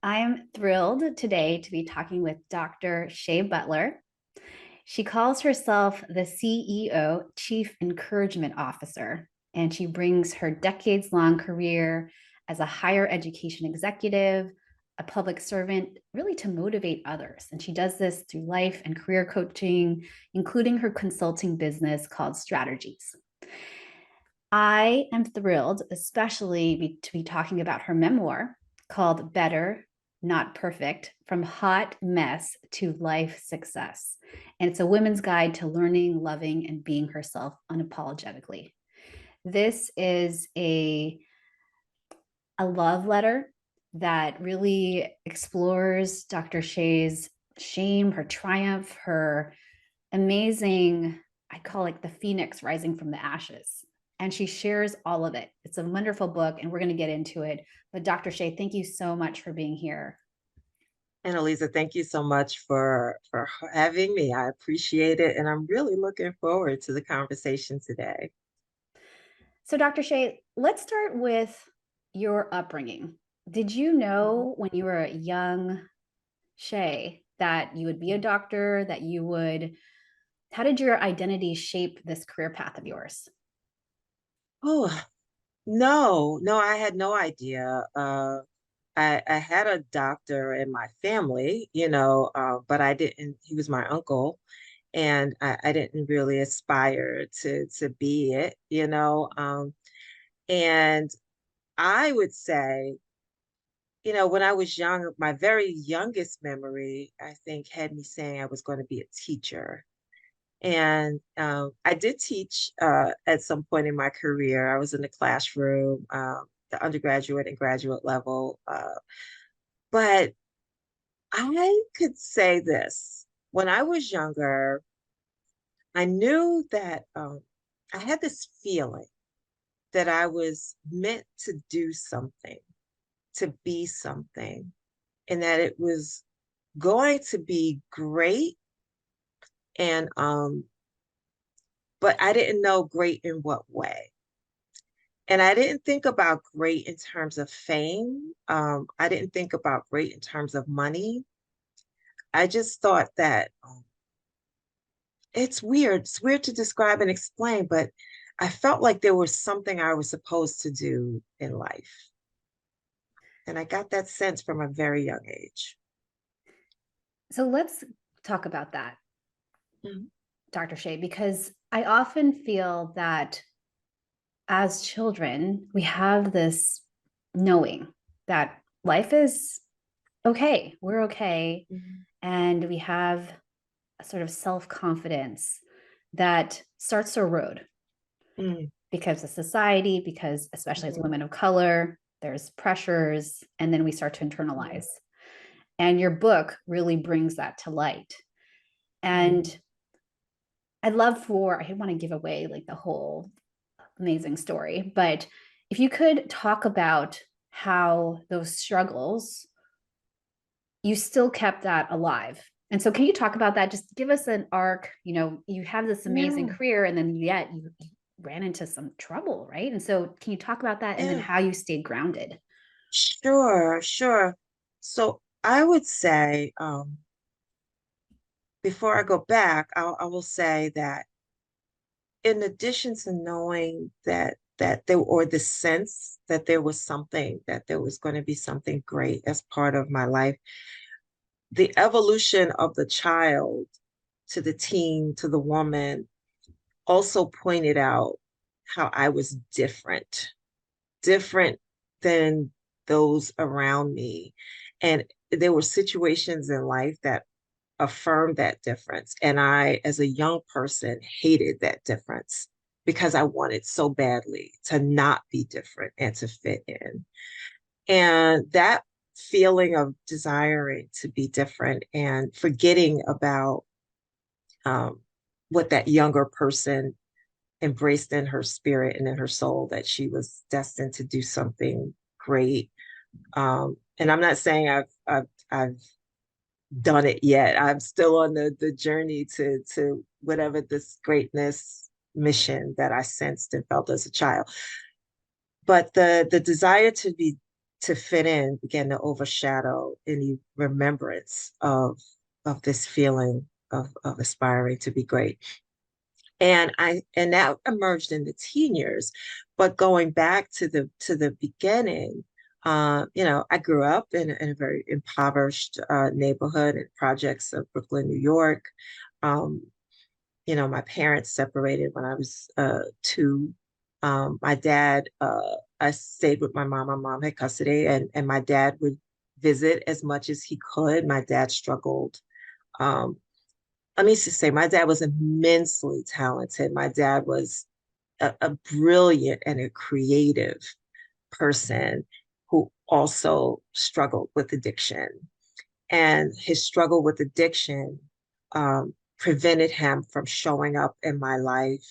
I am thrilled today to be talking with Dr. Shai Butler. She calls herself the CEO, Chief Encouragement Officer, and she brings her decades long career as a higher education executive, a public servant, really to motivate others. And she does this through life and career coaching, including her consulting business called StratHERgies. I am thrilled, especially to be talking about her memoir called Better, Not Perfect, From Hot Mess to Life Success. And it's a women's guide to learning, loving, and being herself unapologetically. This is a love letter that really explores Dr. Shai's shame, her triumph, her amazing, I call it the phoenix rising from the ashes. And she shares all of it. It's a wonderful book, and we're going to get into it. But Dr. Shai, thank you so much for being here. And Elisa, thank you so much for having me. I appreciate it, and I'm really looking forward to the conversation today. So, Dr. Shai, let's start with your upbringing. Did you Mhm. know when you were a young Shai that you would be a doctor, that you would, how did your identity shape this career path of yours? Oh, no, I had no idea. I had a doctor in my family, but I didn't, he was my uncle, and I didn't really aspire to be it, and I would say, when I was young, my very youngest memory, I think, had me saying I was going to be a teacher. And I did teach at some point in my career. I was in the classroom, the undergraduate and graduate level. But I could say this: when I was younger, I knew that I had this feeling that I was meant to do something, to be something, and that it was going to be great. And but I didn't know great in what way. And I didn't think about great in terms of fame. I didn't think about great in terms of money. I just thought that it's weird. It's weird to describe and explain, but I felt like there was something I was supposed to do in life. And I got that sense from a very young age. So, let's talk about that, Mhm. Dr. Shea, because I often feel that as children, we have this knowing that life is okay, we're okay. Mhm. And we have a sort of self confidence that starts to erode Mhm. because of society, because especially as Mhm. women of color, there's pressures, and then we start to Mhm. internalize. And your book really brings that to light. And Mhm. I'd love for, I didn't want to give away like the whole amazing story, but if you could talk about how those struggles, you still kept that alive. And so, can you talk about that? Just give us an arc. You have this amazing Yeah, career, and then yet you ran into some trouble, right? And so, can you talk about that and then yeah, how you stayed grounded? sure. So I would say, before I go back, I will say that in addition to knowing that there or the sense that there was something, that there was going to be something great as part of my life, the evolution of the child to the teen to the woman also pointed out how I was different than those around me. And there were situations in life that affirmed that difference. And I, as a young person, hated that difference because I wanted so badly to not be different and to fit in. And that feeling of desiring to be different and forgetting about um, what that younger person embraced in her spirit and in her soul, that she was destined to do something great. And I'm not saying I've done it yet. I'm still on the journey to whatever this greatness mission that I sensed and felt as a child. But the desire to be to fit in began to overshadow any remembrance of this feeling of aspiring to be great. And that emerged in the teen years. But going back to the beginning, I grew up in a very impoverished neighborhood in projects of Brooklyn, New York. Um, my parents separated when I was two. My dad, I stayed with my mom. My mom had custody, and my dad would visit as much as he could. My dad struggled. Um, Let me just say, my dad was immensely talented. My dad was a brilliant and a creative person who also struggled with addiction. And his struggle with addiction prevented him from showing up in my life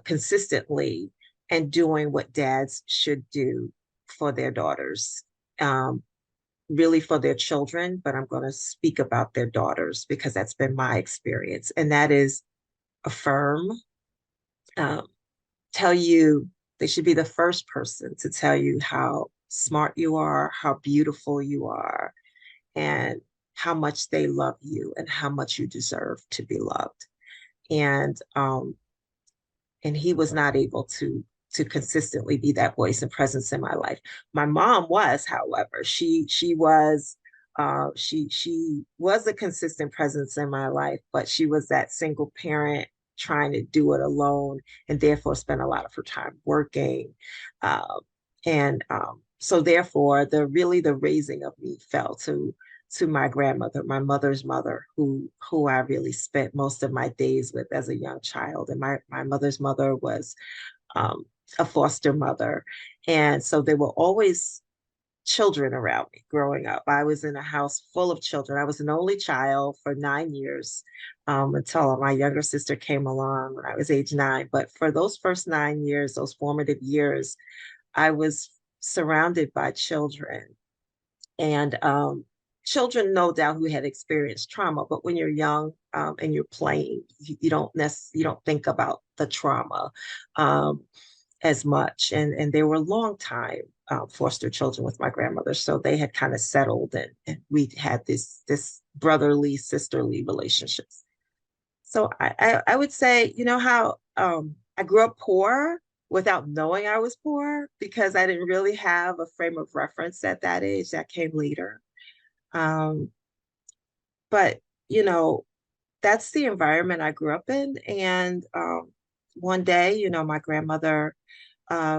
consistently and doing what dads should do for their daughters, um, really for their children, but I'm going to speak about their daughters because that's been my experience. And that is affirm, um, tell you, they should be the first person to tell you how smart you are, how beautiful you are, and how much they love you and how much you deserve to be loved. And he was not able to consistently be that voice and presence in my life. My mom was, however, she was a consistent presence in my life, but she was that single parent trying to do it alone and therefore spent a lot of her time working. So therefore the raising of me fell to my grandmother, my mother's mother, who I really spent most of my days with as a young child. And my mother's mother was um, a foster mother. And so there were always children around me growing up. I was in a house full of children. I was an only child for 9 years until my younger sister came along when I was age 9. But for those first 9 years, those formative years, I was surrounded by children. And children, no doubt, who had experienced trauma, but when you're young and you're playing, you don't think about the trauma um, as much. And they were long time foster children with my grandmother, so they had kind of settled, and we had this brotherly, sisterly relationships. So I would say, how I grew up poor without knowing I was poor because I didn't really have a frame of reference at that age. That came later. Um, but, you know, that's the environment I grew up in. And one day, my grandmother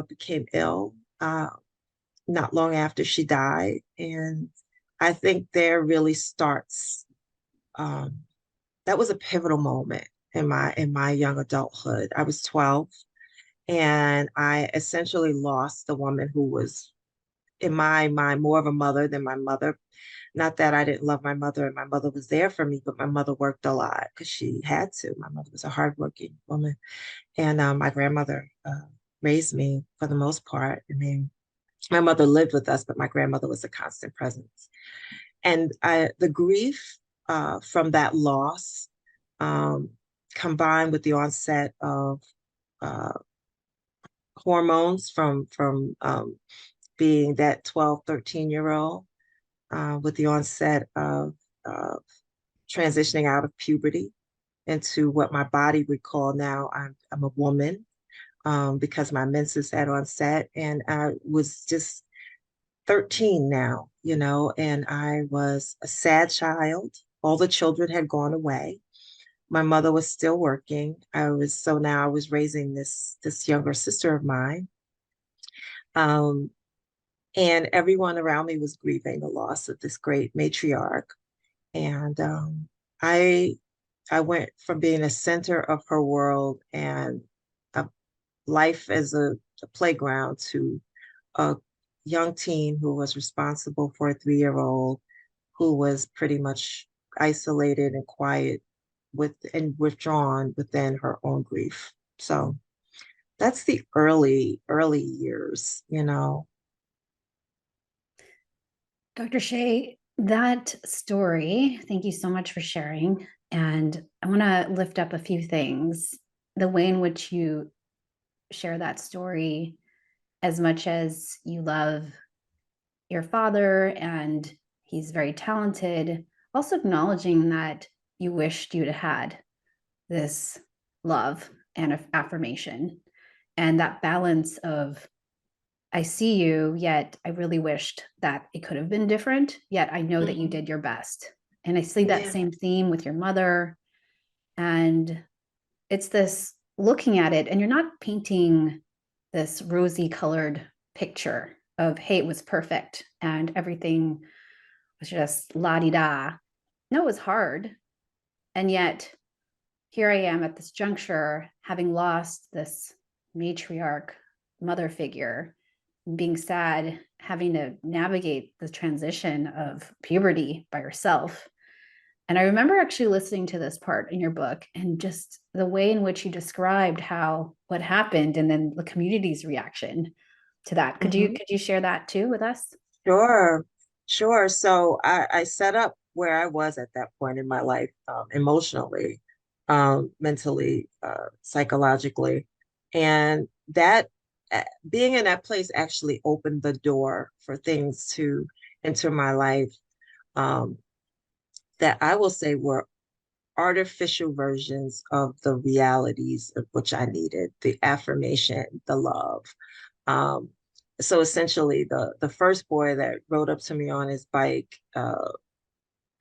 became ill not long after she died. And I think there really starts, um, that was a pivotal moment in my young adulthood. I was 12 and I essentially lost the woman who was in my mind more of a mother than my mother. Not that I didn't love my mother and my mother was there for me, but my mother worked a lot because she had to. My mother was a hardworking woman, and my grandmother raised me for the most part. I mean, my mother lived with us, but my grandmother was a constant presence. And the grief from that loss, um, combined with the onset of uh, hormones from being that 12, 13-year old, with the onset of transitioning out of puberty into what my body would call now I'm a woman because my menses had onset and I was just 13 now, and I was a sad child. All the children had gone away. My mother was still working. Now I was raising this younger sister of mine. Um, and everyone around me was grieving the loss of this great matriarch. And I I went from being a center of her world and a life as a playground to a young teen who was responsible for a 3-year-old who was pretty much isolated and quiet and withdrawn within her own grief. So that's the early years. Dr. Shea, that story, thank you so much for sharing. And I want to lift up a few things. The way in which you share that story, as much as you love your father and he's very talented, also acknowledging that you wished you'd had this love and affirmation and that balance of I see you, yet I really wished that it could have been different, yet I know that you Mhm. did your best. And I see that Yeah. same theme with your mother. And it's this looking at it, and you're not painting this rosy colored picture of, hey, it was perfect and everything was just la di da. No, it was hard. And yet here I am at this juncture, having lost this matriarch mother figure, being sad, having to navigate the transition of puberty by yourself. And I remember actually listening to this part in your book and just the way in which you described how what happened and then the community's reaction to that. Could you Mhm. could you share that too with us? Sure, sure. So I set up where I was at that point in my life, emotionally, mentally, psychologically, and that being in that place actually opened the door for things to enter my life, um, that I will say were artificial versions of the realities of which I needed, the affirmation, the love. Um, so essentially, the first boy that rode up to me on his bike,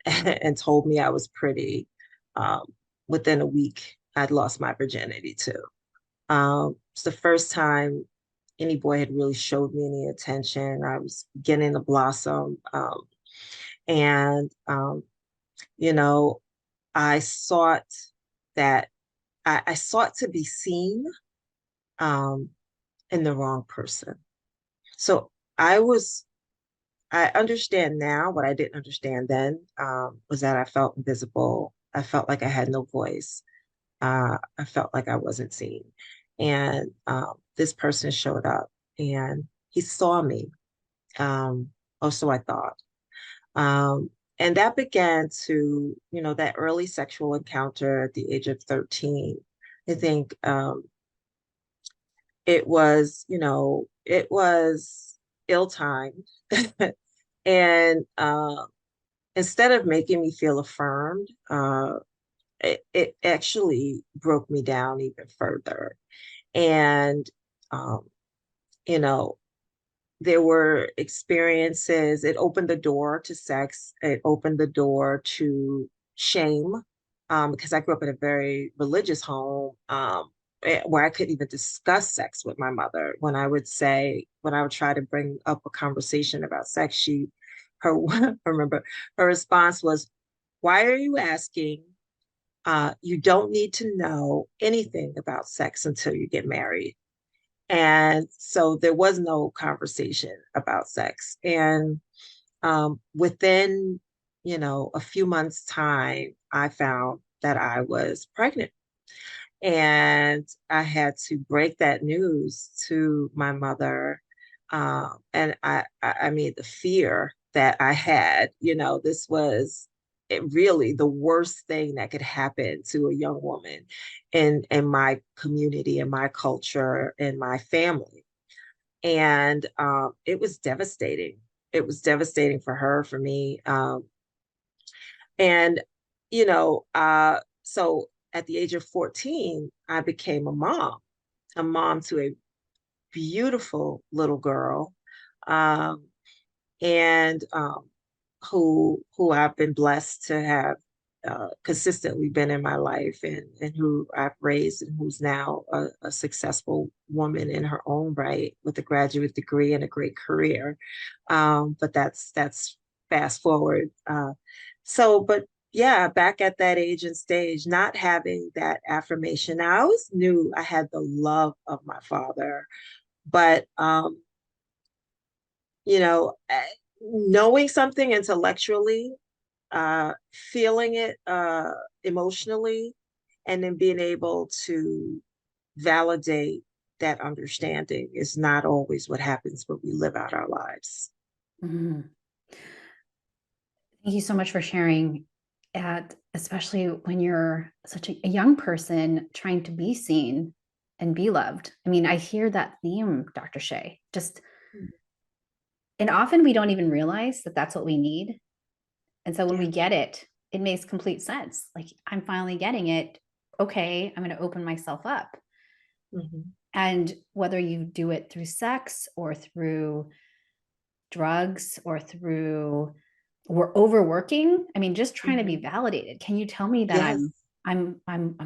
and told me I was pretty, um, within a week, I'd lost my virginity too. It's the first time any boy had really showed me any attention. I was beginning to blossom, and you know, I sought that I sought to be seen, um, in the wrong person. So I was I understand now what I didn't understand then, was that I felt invisible. I felt like I had no voice. I felt like I wasn't seen. And this person showed up and he saw me. Or so I thought. Um, and that began to, that early sexual encounter at the age of 13. I think it was ill-timed. And instead of making me feel affirmed, it actually broke me down even further. And, um, you know, there were experiences, it opened the door to sex, it opened the door to shame, because I grew up in a very religious home, where I couldn't even discuss sex with my mother. When I would try to bring up a conversation about sex, her, I remember her response was, "Why are you asking? You don't need to know anything about sex until you get married." And so there was no conversation about sex. And within, a few months' time, I found that I was pregnant. And I had to break that news to my mother. And I mean, the fear that I had, this was really the worst thing that could happen to a young woman in my community, in my culture, in my family. And it was devastating. It was devastating for her, for me. And, so at the age of 14, I became a mom to a beautiful little girl, um, and who I've been blessed to have consistently been in my life, and who I've raised, and who's now a successful woman in her own right with a graduate degree and a great career. But that's fast forward. But yeah, back at that age and stage, not having that affirmation. Now, I always knew I had the love of my father, but knowing something intellectually, feeling it emotionally, and then being able to validate that understanding is not always what happens when we live out our lives. Mhm. Thank you so much for sharing. Especially when you're such a young person trying to be seen and be loved. I mean, I hear that theme, Dr. Shea. Just And often we don't even realize that that's what we need. And so when we Yeah. get it, it makes complete sense. Like, I'm finally getting it. Okay, I'm going to open myself up. Hmm. And whether you do it through sex or through drugs or through we're overworking, I mean, just trying to be Hmm. validated. Can you tell me that Yes. I'm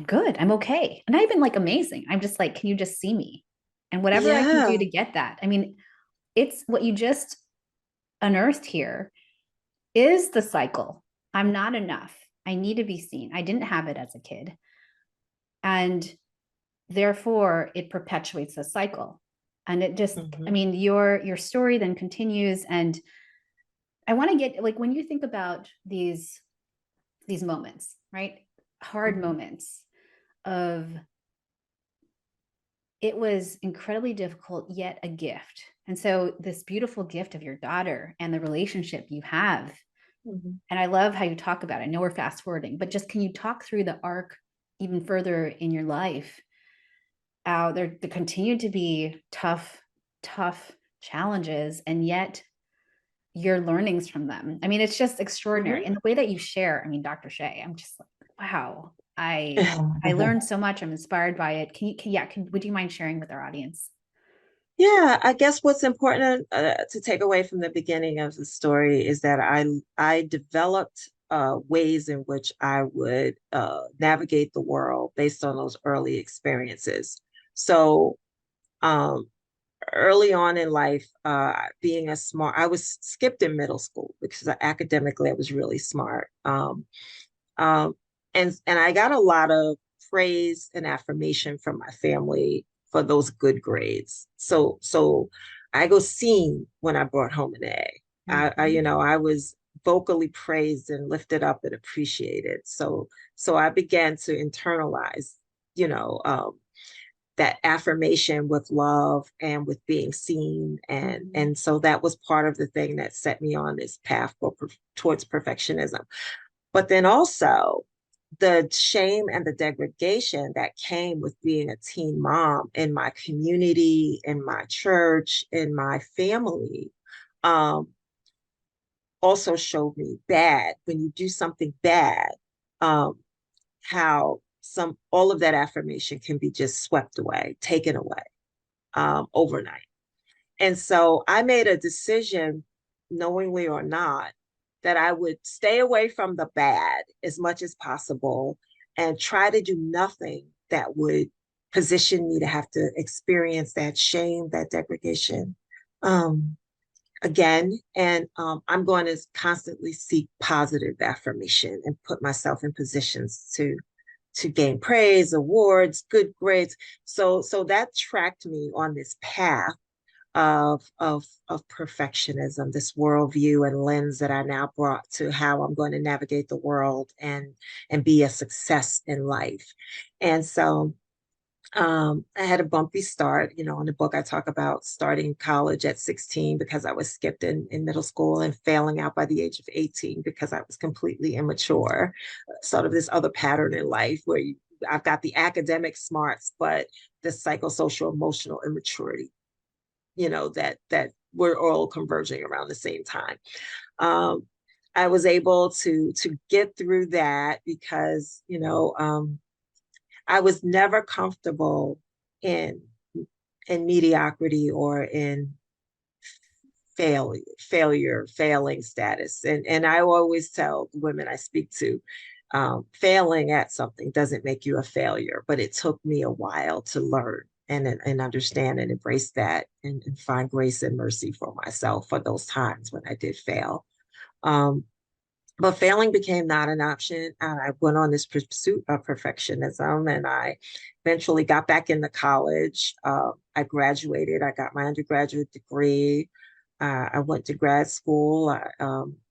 good, I'm okay, and not even like amazing, I'm just like, can you just see me? And whatever I can do Yeah. to get that, I mean, it's what you just unearthed here is the cycle. I'm not enough, I need to be seen, I didn't have it as a kid, and therefore it perpetuates the cycle. And it just, I Hmm. mean, your story then continues. And I want to get, like, when you think about these moments, right? Hard Hmm. moments of, it was incredibly difficult, yet a gift. And so this beautiful gift of your daughter and the relationship you have. Hmm. And I love how you talk about it. I know we're fast forwarding, but just can you talk through the arc even further in your life? There continue to be tough challenges, and yet your learnings from them. I mean, it's just extraordinary. And the way that you share, I mean, Dr. Shai, I'm just like, wow, I Hmm. learned so much. I'm inspired by it. Would you mind sharing with our audience? Yeah, I guess what's important to take away from the beginning of the story is that I developed ways in which I would navigate the world based on those early experiences. So um, early on in life, being a smart, I was skipped in middle school because academically I was really smart. Um, and I got a lot of praise and affirmation from my family for those good grades. So I go seen when I brought home an A. Mhm. I was vocally praised and lifted up and appreciated. So I began to internalize, you know, that affirmation with love and with being seen, Mhm. and so that was part of the thing that set me on this path towards perfectionism. But then also the shame and the degradation that came with being a teen mom in my community, in my church, in my family, um, also showed me bad when you do something bad, um, how some all of that affirmation can be just swept away, taken away overnight. And so I made a decision, knowingly or not, that I would stay away from the bad as much as possible and try to do nothing that would position me to have to experience that shame, that degradation um, again. And I'm going to constantly seek positive affirmation and put myself in positions to gain praise, awards, good grades. So that tracked me on this path of perfectionism, this worldview and lens that I now brought to how I'm going to navigate the world and be a success in life. And so I had a bumpy start. In the book, I talk about starting college at 16 because I was skipped in middle school and failing out by the age of 18 because I was completely immature. Sort of this other pattern in life where I've got the academic smarts, but the psychosocial emotional immaturity, that we're all converging around the same time. Um, I was able to get through that because I was never comfortable in in mediocrity or in failing status. And I always tell women I speak to, failing at something doesn't make you a failure, but it took me a while to learn and understand and embrace that and find grace and mercy for myself for those times when I did fail. Um, but failing became not an option. I went on this pursuit of perfectionism, and I eventually got back into college. I graduated. I got my undergraduate degree. I went to grad school.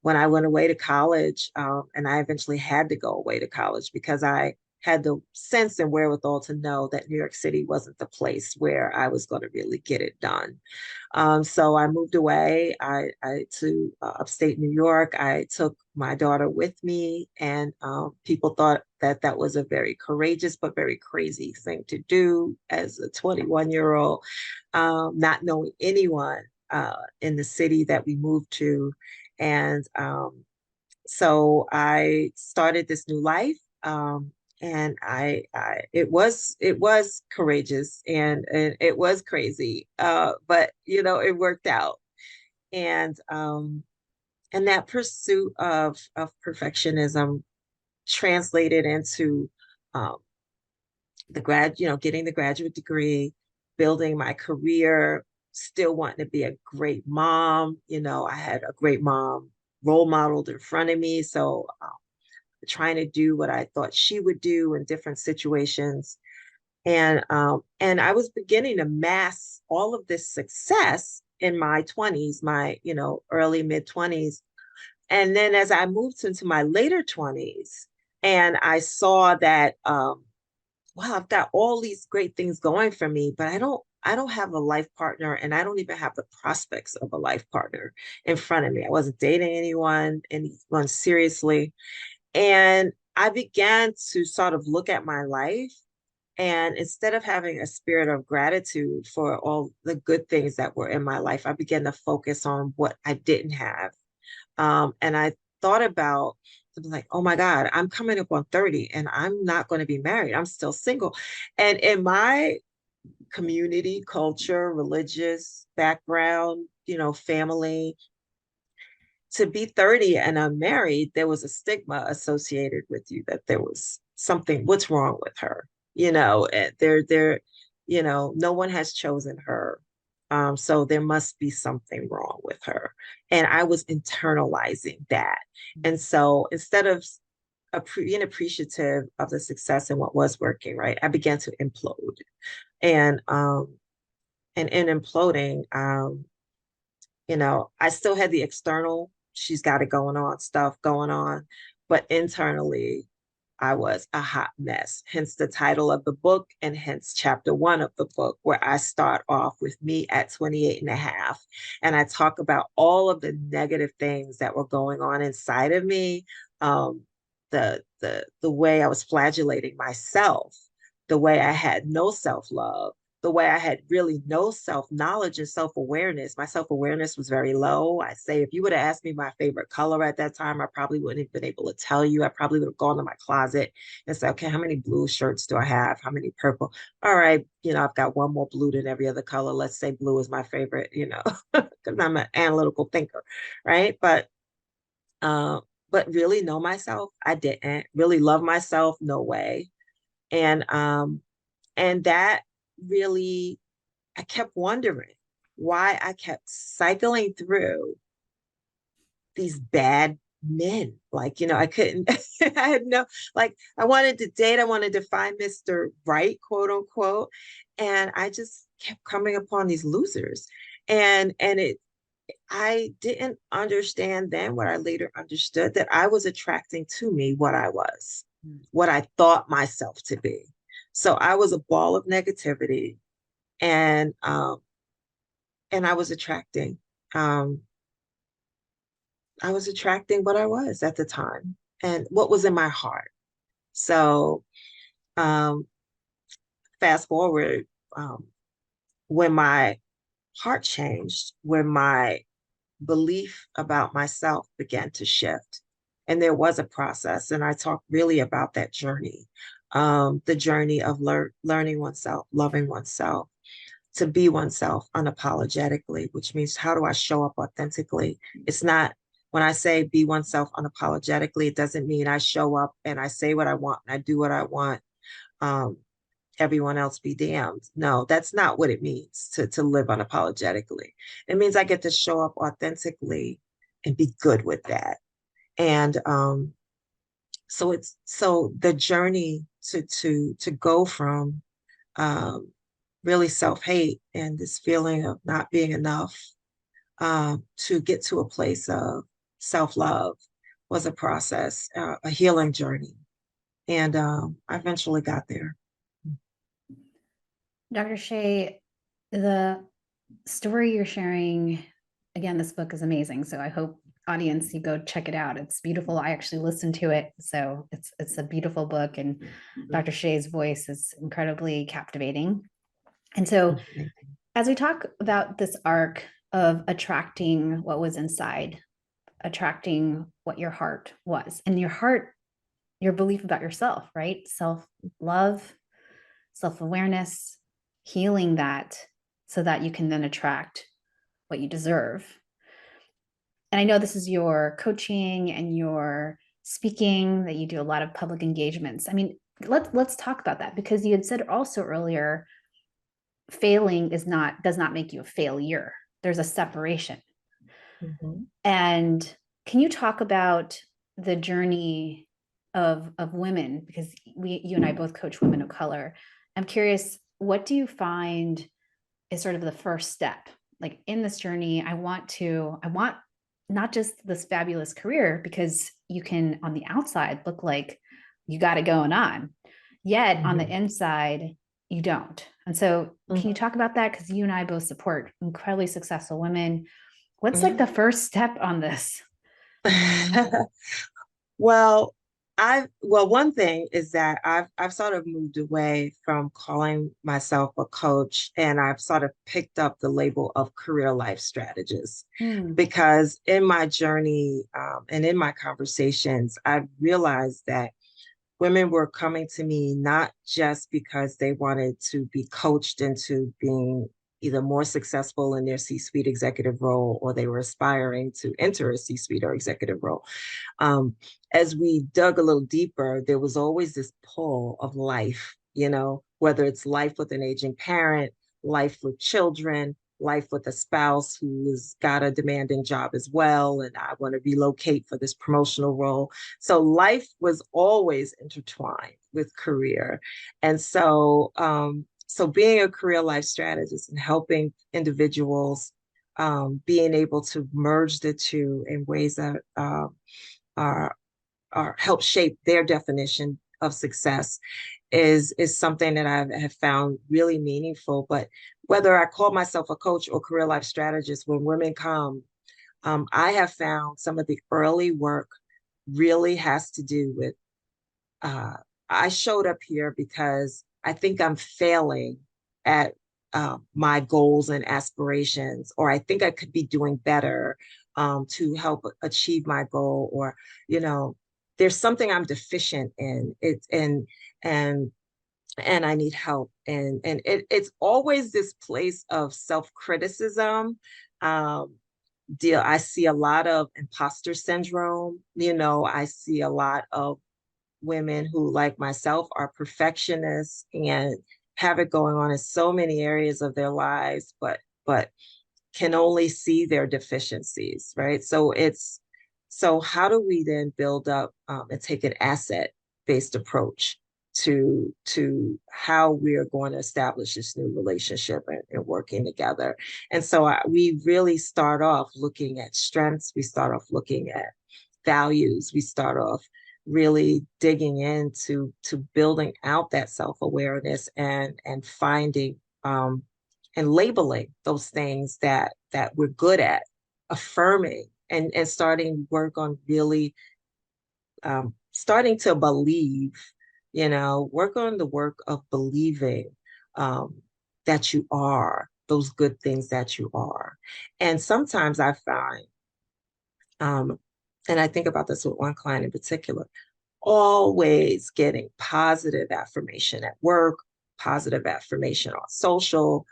When I went away to college, and I eventually had to go away to college because I had the sense and wherewithal to know that New York City wasn't the place where I was going to really get it done. So I moved away to upstate New York. I took my daughter with me, and people thought that that was a very courageous but very crazy thing to do as a 21-year-old, not knowing anyone. in the city that we moved to. And so I started this new life. And it was courageous and it was crazy, but it worked out. And that pursuit of perfectionism translated into um, getting the graduate degree, building my career, still wanting to be a great mom. I had a great mom role modeled in front of me. So trying to do what I thought she would do in different situations. And I was beginning to mass all of this success in my 20s, my, early mid 20s. And then as I moved into my later 20s, and I saw that wow, I've got all these great things going for me, but I don't have a life partner, and I don't even have the prospects of a life partner in front of me. I wasn't dating anyone seriously. And I began to sort of look at my life, and instead of having a spirit of gratitude for all the good things that were in my life, I began to focus on what I didn't have. And I thought about, like, oh my God, I'm coming up on 30 and I'm not going to be married. I'm still single. And in my community, culture, religious background, family, to be 30 and unmarried, there was a stigma associated with you, that there was something, what's wrong with her? And no one has chosen her. So there must be something wrong with her. And I was internalizing that. And so instead of being appreciative of the success and what was working, right, I began to implode. And in imploding, I still had the external, she's got it going on, stuff going on, but internally, I was a hot mess. Hence the title of the book, and hence chapter 1 of the book, where I start off with me at 28 and a half. And I talk about all of the negative things that were going on inside of me. The way I was flagellating myself, the way I had no self-love, the way I had really no self-knowledge and self-awareness. My self-awareness was very low. I say, if you would have asked me my favorite color at that time, I probably wouldn't have been able to tell you. I probably would have gone to my closet and said, okay, how many blue shirts do I have? How many purple? All right, I've got one more blue than every other color. Let's say blue is my favorite, because I'm an analytical thinker, right? Uh, but really know myself, I didn't. Really love myself, no way. And that really, I kept wondering why I kept cycling through these bad men. Like, I couldn't, I had no, like, I wanted to date, I wanted to find Mr. Right, quote unquote. And I just kept coming upon these losers. And I didn't understand then what I later understood, that I was attracting to me what I was, what I thought myself to be. So I was a ball of negativity, and I was attracting um what I was at the time and what was in my heart. So um fast forward, when my heart changed, when my belief about myself began to shift, and there was a process, and I talk really about that journey, the journey of learning oneself, loving oneself, to be oneself unapologetically, which means, how do I show up authentically? It's not, when I say be oneself unapologetically, it doesn't mean I show up and I say what I want and I do what I want. Um, Everyone else be damned. No, that's not what it means to live unapologetically. It means I get to show up authentically and be good with that. And so the journey to go from um, really self-hate and this feeling of not being enough, to get to a place of self-love, was a process, a healing journey. And I eventually got there. Dr. Shai, the story you're sharing, again, this book is amazing. So I hope, audience, you go check it out. It's beautiful. I actually listened to it. So it's a beautiful book, and Dr. Shai's voice is incredibly captivating. And so as we talk about this arc, of attracting what was inside, attracting what your heart was. And your heart, your belief about yourself, right? Self love, self awareness, healing that so that you can then attract what you deserve. And I know this is your coaching and your speaking, that you do a lot of public engagements. I mean, let's talk about that, because you had said also earlier, failing is not does not make you a failure. There's a separation. Mhm. And can you talk about the journey of women, because you and I both coach women of color. I'm curious, what do you find is sort of the first step? Like in this journey, I want not just this fabulous career, because you can on the outside look like you got it going on, yet on the Mhm. inside you don't. And so can you Mhm. talk about that? Because you and I both support incredibly successful women. What's like Mhm. the first step on this? Well, one thing is that I've sort of moved away from calling myself a coach, and I've sort of picked up the label of career life strategist, Hmm. because in my journey, and in my conversations, I've realized that women were coming to me not just because they wanted to be coached into being either more successful in their C-suite executive role, or they were aspiring to enter a C-suite or executive role. um, as we dug a little deeper, there was always this pull of life, whether it's life with an aging parent, life with children, life with a spouse who's got a demanding job as well, and I want to relocate for this promotional role. So life was always intertwined with career. And so being a career life strategist and helping individuals, being able to merge the two in ways that are, are help shape their definition of success is something that I have found really meaningful. But whether I call myself a coach or career life strategist, when women come, I have found some of the early work really has to do with, uh, I showed up here because I think I'm failing at my goals and aspirations, or I think I could be doing better to help achieve my goal, or you know, there's something I'm deficient in. And and I need help. It's always this place of self-criticism. Um, I see a lot of imposter syndrome. I see a lot of women who, like myself, are perfectionists and have it going on in so many areas of their lives, but can only see their deficiencies, right? So how do we then build up and take an asset based approach to how we are going to establish this new relationship and working together? And so we really start off looking at strengths. We start off looking at values. We start off really digging into building out that self-awareness and finding and labeling those things that we're good at, affirming and starting work on really starting to believe, work on the work of believing um, that you are those good things that you are. And sometimes I find, um, and I think about this with one client in particular, always getting positive affirmation at work, positive affirmation on social,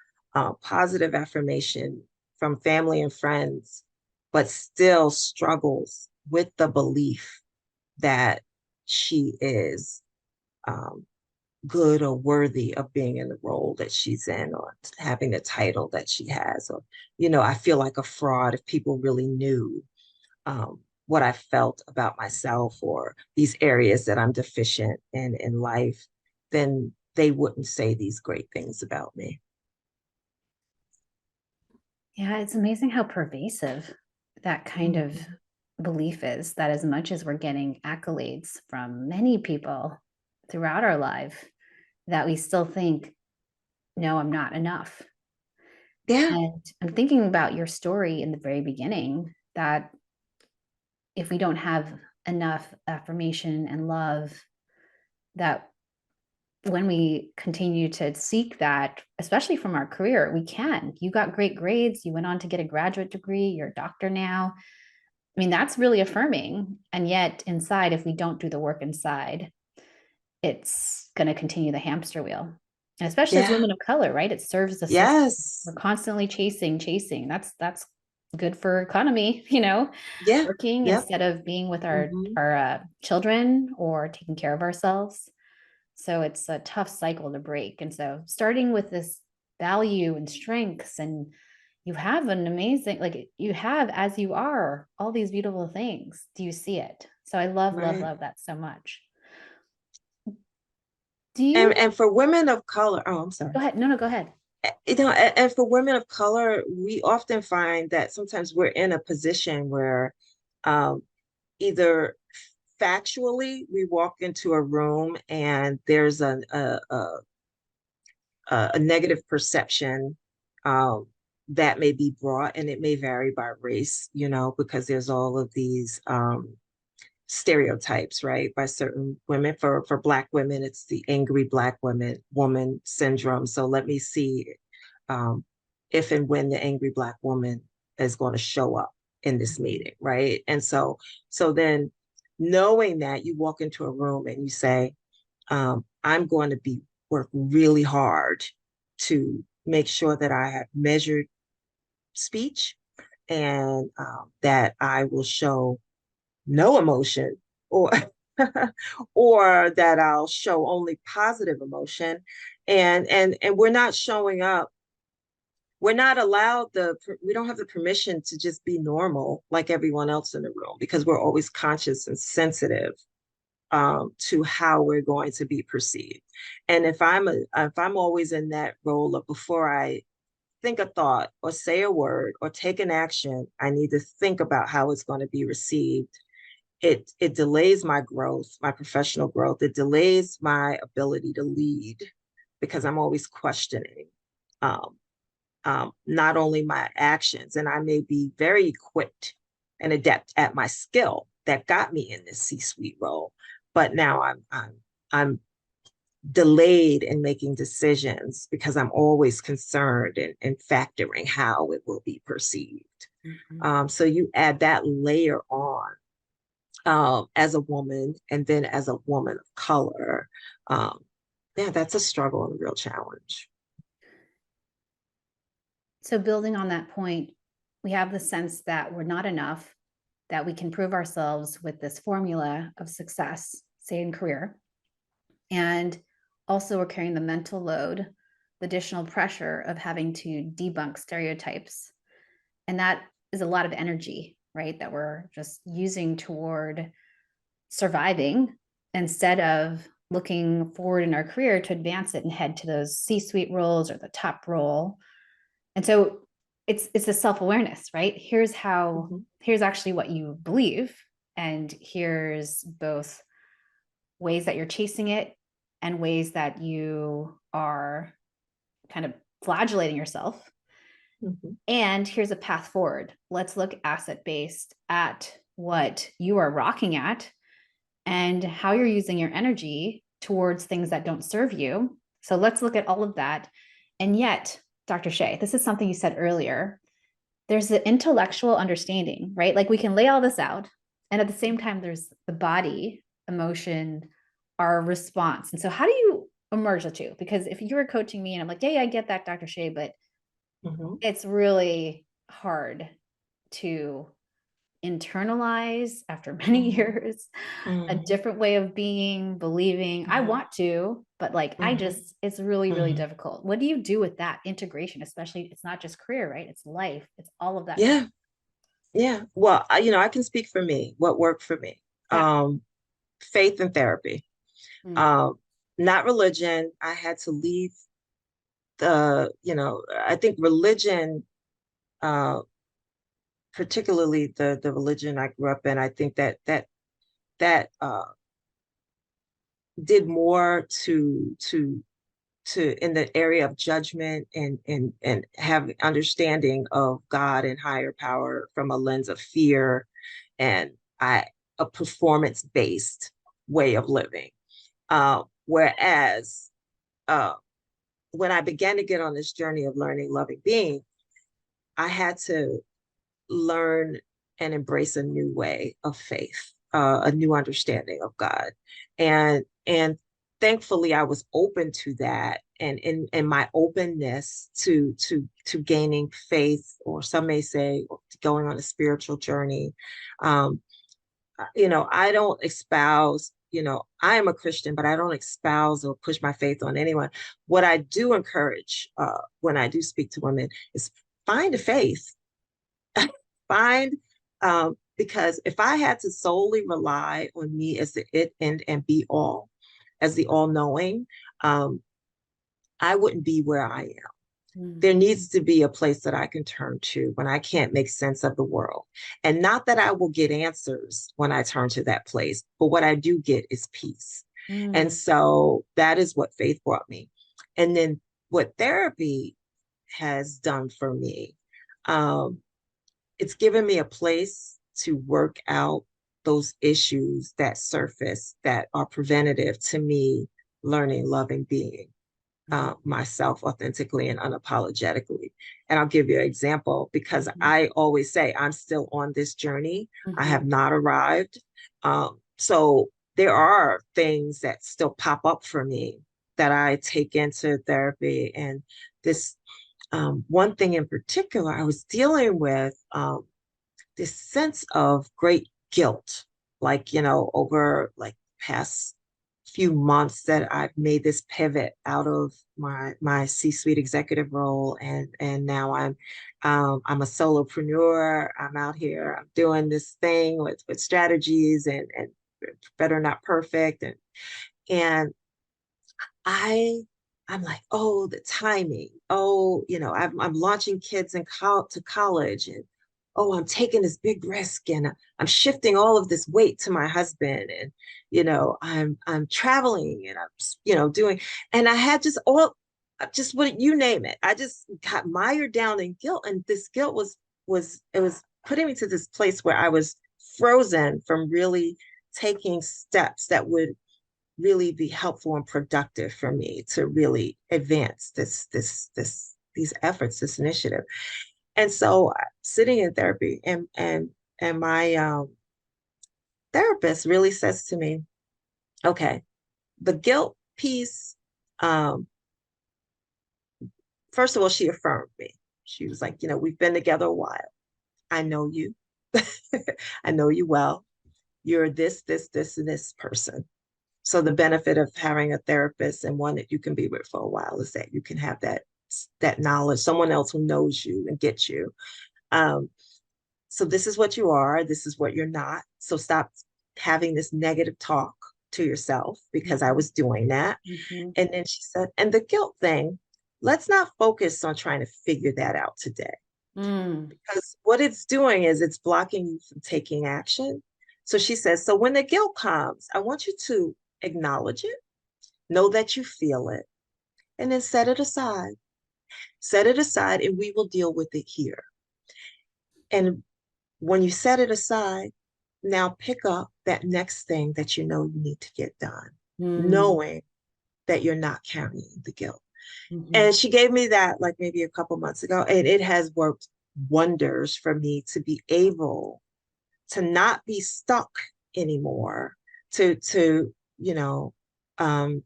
positive affirmation from family and friends, but still struggles with the belief that she is um, good or worthy of being in the role that she's in, or having the title that she has. Or, I feel like a fraud if people really knew what I felt about myself, or these areas that I'm deficient in life, then they wouldn't say these great things about me. Yeah, it's amazing how pervasive that kind of Mhm. belief is, that as much as we're getting accolades from many people throughout our life, that we still think, no, I'm not enough. Yeah. And I'm thinking about your story in the very beginning, that if we don't have enough affirmation and love, that when we continue to seek that, especially from our career, we can. You got great grades, you went on to get a graduate degree, you're a doctor now. I mean, that's really affirming. And yet, inside, if we don't do the work inside, it's going to continue the hamster wheel. And especially as Yeah. women of color, right? It serves the system. We're Yes. constantly chasing. That's good for economy, Yeah. working Yep. instead of being with our Hmm. our children or taking care of ourselves. So it's a tough cycle to break. And so starting with this value and strengths, and you have an amazing, like you have, as you are, all these beautiful things. Do you see it? So I Right. love that so much. Do And you for women of color, oh, I'm go sorry. ahead? No, go ahead. And for women of color, we often find that sometimes we're in a position where um, either factually we walk into a room and there's a negative perception um, that may be brought, and it may vary by race, because there's all of these stereotypes, right, by certain women. For Black women, it's the angry Black woman syndrome. So let me see um, if and when the angry Black woman is going to show up in this meeting, right? And so then knowing that, you walk into a room and you say, I'm going to be work really hard to make sure that I have measured speech, and that I will show no emotion, or or that I'll show only positive emotion. And we're not showing up. We're not allowed we don't have the permission to just be normal like everyone else in the room, because we're always conscious and sensitive to how we're going to be perceived. And if I'm always in that role of, before I think a thought or say a word or take an action, I need to think about how it's going to be received. It delays my growth, my professional growth. It delays my ability to lead, because I'm always questioning um, not only my actions, and I may be very equipped and adept at my skill that got me in this C-suite role, but now I'm delayed in making decisions because I'm always concerned and factoring how it will be perceived. Mhm. So you add that layer on as a woman, and then as a woman of color. Um, yeah, that's a struggle and a real challenge. So building on that point, we have the sense that we're not enough, that we can prove ourselves with this formula of success, say in career. And also we're carrying the mental load, the additional pressure of having to debunk stereotypes. And that is a lot of energy, right? That we're just using toward surviving instead of looking forward in our career to advance it and head to those C-suite roles or the top role. And so it's a self-awareness, right? Mhm. Here's actually what you believe, and here's both ways that you're chasing it and ways that you are kind of flagellating yourself. Mhm. And here's a path forward. Let's look asset based at what you are rocking at and how you're using your energy towards things that don't serve you. So let's look at all of that. And yet, Dr. Shea, this is something you said earlier. There's the intellectual understanding, right? Like we can lay all this out. And at the same time, there's the body, emotion, our response. And so, how do you emerge the two? Because if you were coaching me and I'm like, yeah, I get that, Dr. Shea, but Mhm. it's really hard to internalize after many Mhm. years a Mhm. different way of being, believing. I Mhm. want to, but like I Mhm. just, it's really, really Mhm. difficult. What do you do with that integration? Especially, it's not just career, right? It's life, it's all of that. Yeah. Yeah. Well, I can speak for me, what worked for me. Yeah. Um, Faith and therapy. Mm. Um, Not religion. I had to leave I think religion, uh, particularly the religion I grew up in, I think that did more to in the area of judgment and have understanding of God and higher power from a lens of fear, and a performance based way of living. Whereas when I began to get on this journey of learning loving being, I had to learn and embrace a new way of faith, a new understanding of God. And thankfully I was open to that. And in my openness to gaining faith, or some may say going on a spiritual journey, um, I don't espouse, I am a Christian, but I don't espouse or push my faith on anyone. What I do encourage when I do speak to women is find a faith. Find, because if I had to solely rely on me as the it and be all, as the all knowing, I wouldn't be where I am. There needs to be a place that I can turn to when I can't make sense of the world. And not that I will get answers when I turn to that place, but what I do get is peace. And Mm. so that is what faith brought me. And then what therapy has done for me, um, it's given me a place to work out those issues that surface that are preventative to me learning loving being myself authentically and unapologetically. And I'll give you an example, because Mhm. I always say I'm still on this journey. I Mhm. have not arrived. So there are things that still pop up for me that I take into therapy. And this one thing in particular, I was dealing with this sense of great guilt, like, over like past few months that I've made this pivot out of my C-suite executive role, and now I'm a solopreneur. I'm out here. I'm doing this thing with StratHERgies and better not perfect, and I I'm like, oh, the timing. Oh, I'm launching kids to college, and oh, I'm taking this big risk, and I'm shifting all of this weight to my husband, and I'm traveling, and I'm doing, and I had just what you name it. I just got mired down in guilt, and this guilt was putting me to this place where I was frozen from really taking steps that would really be helpful and productive for me to really advance these efforts, this initiative. And so sitting in therapy, and my therapist really says to me, okay, the guilt piece, um, first of all, she affirmed me. She was like, we've been together a while. I know you. I know you well. You're this, and this person. So the benefit of having a therapist, and one that you can be with for a while, is that you can have that knowledge, someone else who knows you and gets you. Um, so this is what you are, this is what you're not. So stop having this negative talk to yourself, because I was doing that. Mhm. And then she said, and the guilt thing, let's not focus on trying to figure that out today, Mm. because what it's doing is it's blocking you from taking action. So she says, so when the guilt comes, I want you to acknowledge it, know that you feel it, and then set it aside. Set it aside, and we will deal with it here. And when you set it aside, now pick up that next thing that you know you need to get done, Mm. knowing that you're not carrying the guilt. Mhm. And she gave me that like maybe a couple months ago, and it has worked wonders for me to be able to not be stuck anymore, to um,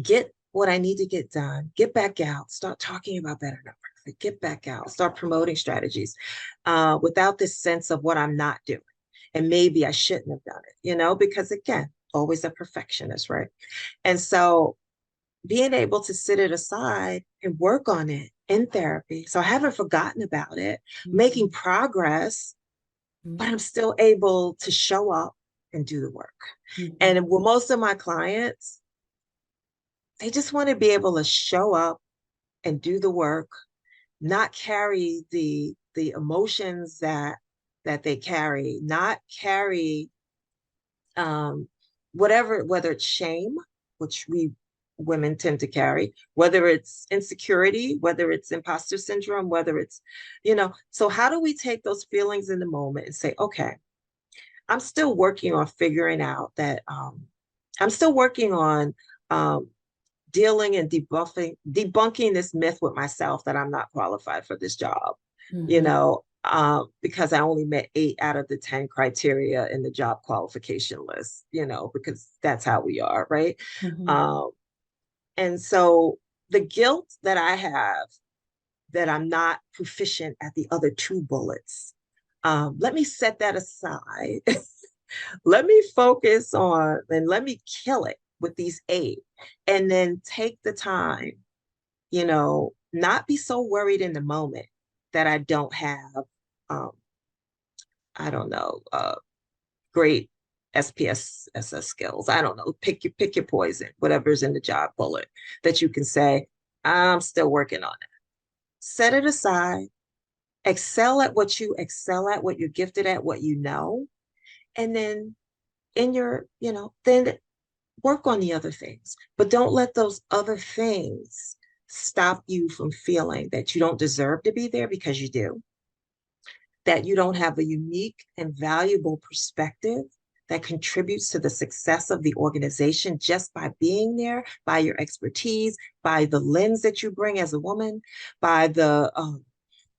get what I need to get done, get back out, start talking about better not perfect, get back out, start promoting StratHERgies without this sense of what I'm not doing. And maybe I shouldn't have done it, because again, always a perfectionist, right? And so being able to sit it aside and work on it in therapy. So I haven't forgotten about it, making Mhm. progress, but Mhm. I'm still able to show up and do the work. Mhm. And with most of my clients, they just want to be able to show up and do the work, not carry the emotions that they carry, not carry um, whether it's shame, which we women tend to carry, whether it's insecurity, whether it's imposter syndrome, whether it's, so how do we take those feelings in the moment and say, okay, I'm still working on figuring out that I'm still working on um, dealing and debunking this myth with myself that I'm not qualified for this job, Mm-hmm. because I only met 8 out of the 10 criteria in the job qualification list, because that's how we are, right? Mm-hmm. Um, and so the guilt that I have that I'm not proficient at the other two bullets, let me set that aside. Let me focus on and let me kill it with these 8 and then take the time, not be so worried in the moment that I don't have, um, I don't know, great SPSS skills. I don't know, pick your poison, whatever's in the job bullet that you can say, I'm still working on it. Set it aside, excel at what you excel at, what you're gifted at, what you know, and then then work on the other things. But don't let those other things stop you from feeling that you don't deserve to be there, because you do, that you don't have a unique and valuable perspective that contributes to the success of the organization just by being there, by your expertise, by the lens that you bring as a woman, by the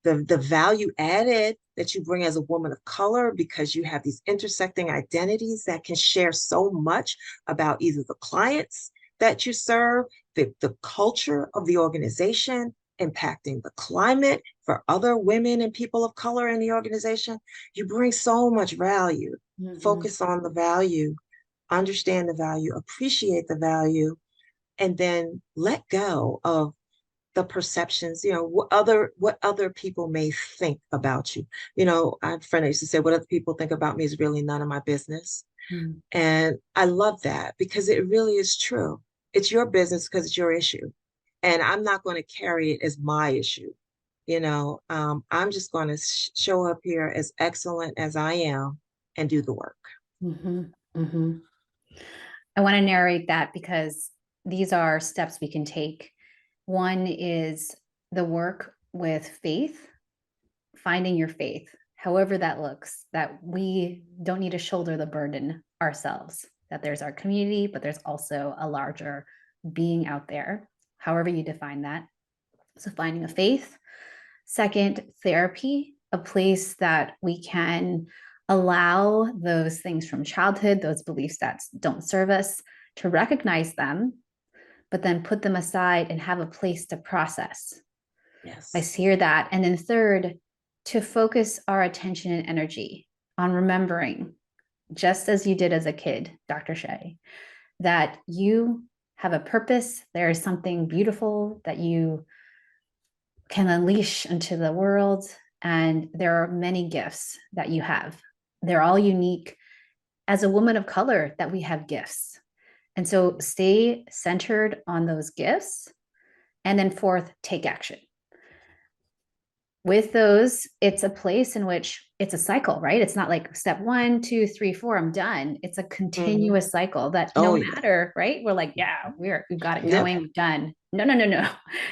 value added that you bring as a woman of color, because you have these intersecting identities that can share so much about either the clients that you serve, the culture of the organization, impacting the climate for other women and people of color in the organization. You bring so much value. Mm-hmm. Focus on the value, understand the value, appreciate the value, and then let go of the perceptions, what other people may think about you. I have a friend that used to say, what other people think about me is really none of my business. Mm-hmm. And I love that, because it really is true. It's your business because it's your issue. And I'm not going to carry it as my issue. I'm just going to show up here as excellent as I am and do the work. Mm-hmm. Mm-hmm. I want to narrate that because these are steps we can take. One is the work with faith, finding your faith, however that looks, that we don't need to shoulder the burden ourselves, that there's our community, but there's also a larger being out there, however you define that. So finding a faith. Second, therapy, a place that we can allow those things from childhood, those beliefs that don't serve us, to recognize them, but then put them aside and have a place to process. I Yes. hear that. And then third, to focus our attention and energy on remembering, just as you did as a kid, Dr. Shai, that you have a purpose. There is something beautiful that you can unleash into the world. And there are many gifts that you have. They're all unique. As a woman of color, that we have gifts. And so stay centered on those gifts. And then fourth, take action. With those, it's a place in which it's a cycle, right? It's not like step 1, 2, 3, 4, I'm done. It's a Mm-hmm. continuous cycle that no Oh, yeah. matter, right? We're like, yeah, we've got it Yep. going, we've done. No, no, no, no.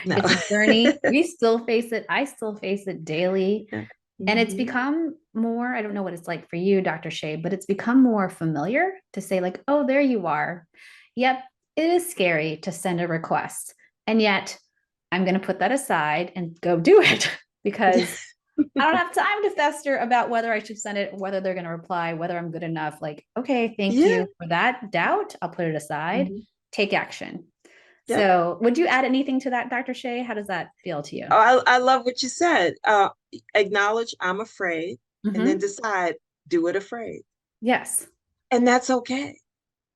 No. It's a journey. We still face it. I still face it daily. Yeah. And it's Mm-hmm. become more, I don't know what it's like for you, Dr. Shea, but it's become more familiar to say, like, oh, there you are. Yep, it is scary to send a request. And yet I'm going to put that aside and go do it because I don't have time to fester about whether I should send it, whether they're going to reply, whether I'm good enough. Like, okay, thank Yeah. you for that doubt. I'll put it aside, Mm-hmm. take action. Yep. So, would you add anything to that, Dr. Shea? How does that feel to you? I love what you said. Acknowledge I'm afraid, and then Mm-hmm. decide, do it afraid. Yes, And that's okay.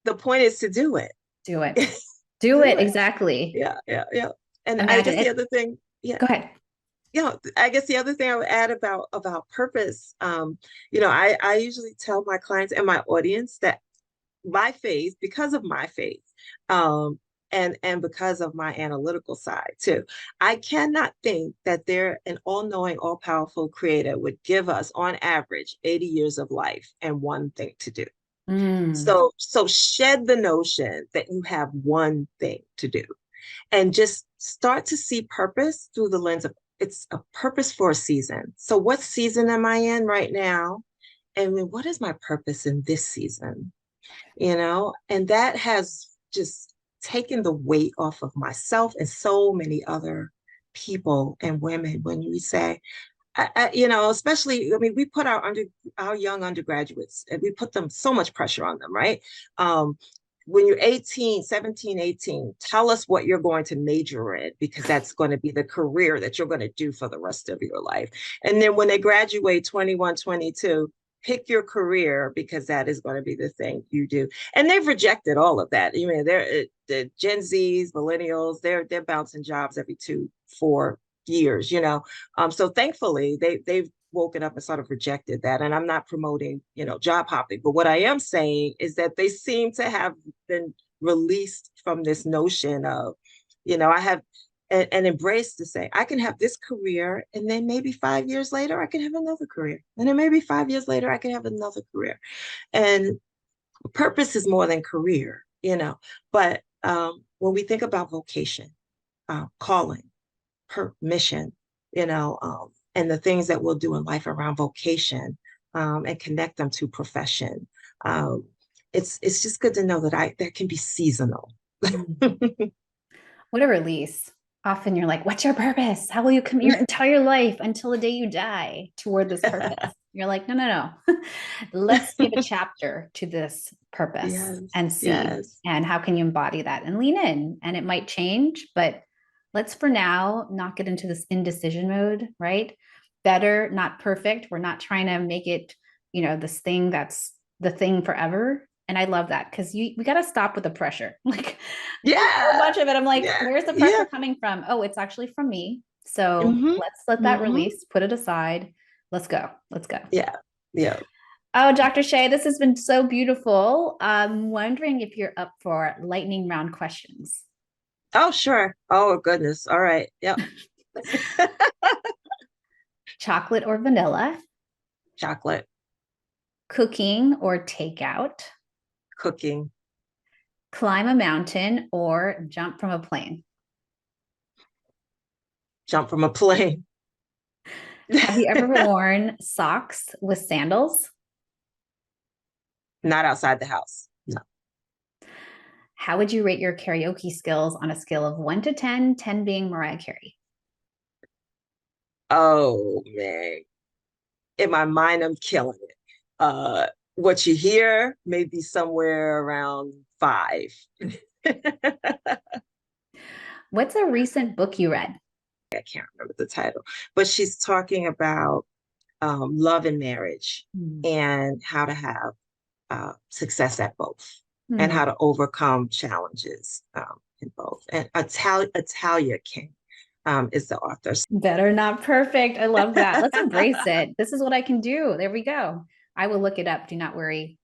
The point is to do it. do it. Do Do it. it. Exactly. Yeah, yeah, yeah. And I Imagine guess the it. other thing, yeah, Go ahead. I guess the other thing I would add about purpose, I usually tell my clients and my audience that my faith, because of my faith, um, and because of my analytical side too, I cannot think that there an all-knowing, all-powerful creator would give us on average 80 years of life and one thing to do. Mm, So shed the notion that you have one thing to do and just start to see purpose through the lens of it's a purpose for a season. So what season am I in right now? And what is my purpose in this season? And that has just taken the weight off of myself and so many other people and women when we say, especially, I mean, we put our young undergraduates, and we put them so much pressure on them, right? Um, when you're 18, 17, 18, tell us what you're going to major in, because that's going to be the career that you're going to do for the rest of your life. And then when they graduate 21, 22, pick your career, because that is going to be the thing you do. And they've rejected all of that. You mean, they're the Gen Zs, millennials, they're bouncing jobs every 2, 4 years, so thankfully they've woken up and sort of rejected that. And I'm not promoting, job hopping, but what I am saying is that they seem to have been released from this notion of, I have and embrace to say, I can have this career, and then maybe 5 years later I can have another career. And then maybe 5 years later I can have another career. And purpose is more than career. But when we think about vocation, calling, mission, and the things that we'll do in life around vocation, and connect them to profession. It's just good to know that can be seasonal. What a release. Often you're like, what's your purpose? How will you commit your entire life until the day you die toward this purpose? You're like, no. Let's give a chapter to this purpose Yes, and see. yes. And how can you embody that and lean in? And it might change, but let's for now not get into this indecision mode, right? Better, not perfect. We're not trying to make it, this thing that's the thing forever. And I love that, because we got to stop with the pressure. Like, so Yeah, much of it, I'm like, yeah, where's the yeah. pressure coming from? Oh, it's actually from me. So Mm-hmm, let's let that mm-hmm. release, put it aside. Let's go. Let's go. Yeah, yeah. Oh, Dr. Shai, this has been so beautiful. I'm wondering if you're up for lightning round questions. Oh, sure. Oh, goodness. All right. Yep. Chocolate or vanilla? Chocolate, Cooking or takeout? cooking, Climb a mountain or jump from a plane? jump from a plane. Have you ever worn socks with sandals? Not outside the house. No. How would you rate your karaoke skills on a scale of 1 to 10, 10 being Mariah Carey? Oh, man. In my mind, I'm killing it. What you hear may be somewhere around 5. What's a recent book you read? I can't remember the title, but she's talking about love and marriage, Mm. and how to have success at both, and Mm. how to overcome challenges in both. And Italia King is the author. Better not perfect. I love that. Let's embrace it. This is what I can do. There we go. I will look it up. Do not worry.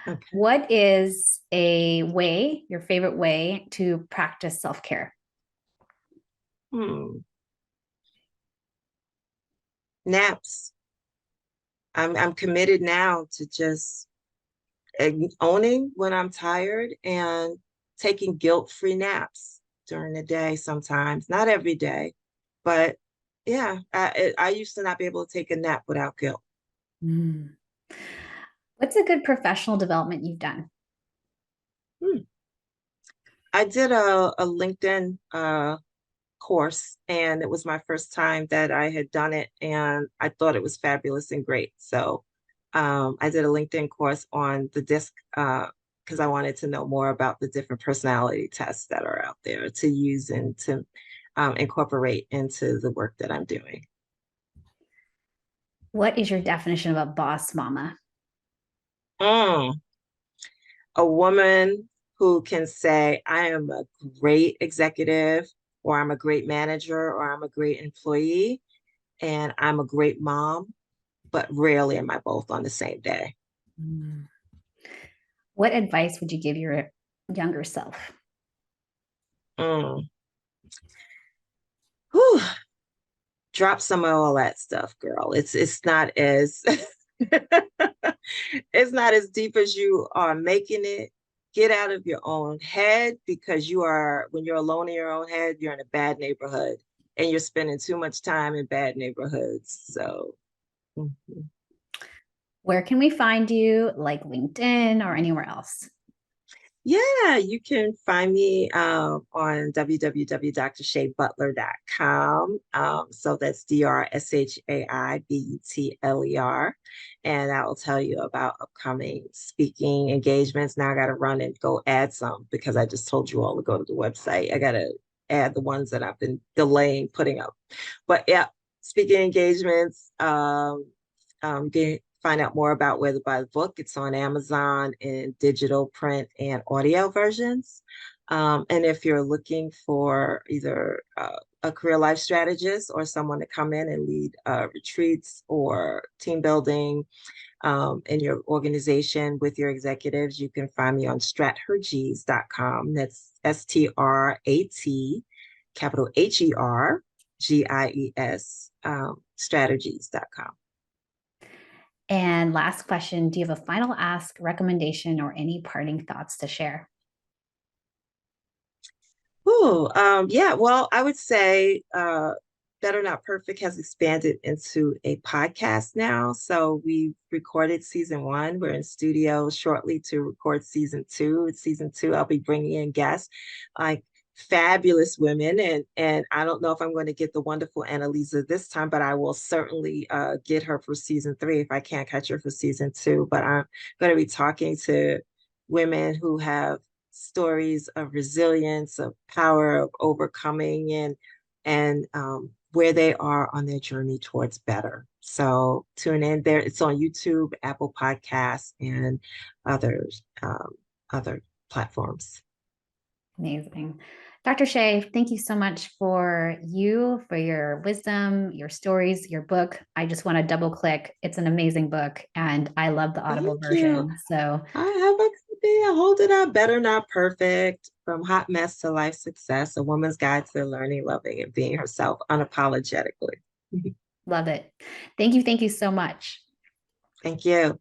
Okay. What is your favorite way to practice self-care? Hmm. Naps. I'm committed now to just owning when I'm tired, and taking guilt-free naps during the day sometimes, not every day, but yeah, I used to not be able to take a nap without guilt. Mm. What's a good professional development you've done? Hmm. I did a LinkedIn course, and it was my first time that I had done it, and I thought it was fabulous and great. So I did a LinkedIn course on the DISC, because I wanted to know more about the different personality tests that are out there to use and to incorporate into the work that I'm doing. What is your definition of a boss mama? Mm, a woman who can say, I am a great executive, or I'm a great manager, or I'm a great employee, and I'm a great mom, but rarely am I both on the same day. Mm. What advice would you give your younger self? Mm. Whew. Drop some of all that stuff, girl. It's not as it's not as deep as you are making it. Get out of your own head, because when you're alone in your own head, you're in a bad neighborhood, and you're spending too much time in bad neighborhoods. So mhm. Where can we find you, like LinkedIn or anywhere else? Yeah, you can find me on www.drshaibutler.com. So that's DRSHAIBUTLER. And that will tell you about upcoming speaking engagements. Now I got to run and go add some because I just told you all to go to the website. I got to add the ones that I've been delaying putting up. But yeah, speaking engagements, find out more about where to buy the book. It's on Amazon in digital, print, and audio versions. And if you're looking for either a career life strategist or someone to come in and lead retreats or team building in your organization with your executives, you can find me on StratHERgies.com. That's STRAT, capital HERGIES, strategies.com. And last question, do you have a final ask, recommendation, or any parting thoughts to share? Yeah, well, I would say Better Not Perfect has expanded into a podcast now. So we've recorded season one. We're in studio shortly to record season two. It's season two. I'll be bringing in guests like fabulous women, and I don't know if I'm going to get the wonderful Annalisa this time, but I will certainly get her for season three if I can't catch her for season two. But I'm going to be talking to women who have stories of resilience, of power, of overcoming, and where they are on their journey towards better. So tune in there. It's on YouTube, Apple Podcasts, and others, other platforms. Amazing. Dr. Shai, thank you so much for your wisdom, your stories, your book. I just want to double click. It's an amazing book, and I love the Audible Thank you. version. So I have a be hold it up, better not perfect. From hot mess to life success, a woman's guide to learning, loving, and being herself unapologetically. love it. Thank you. Thank you so much. Thank you.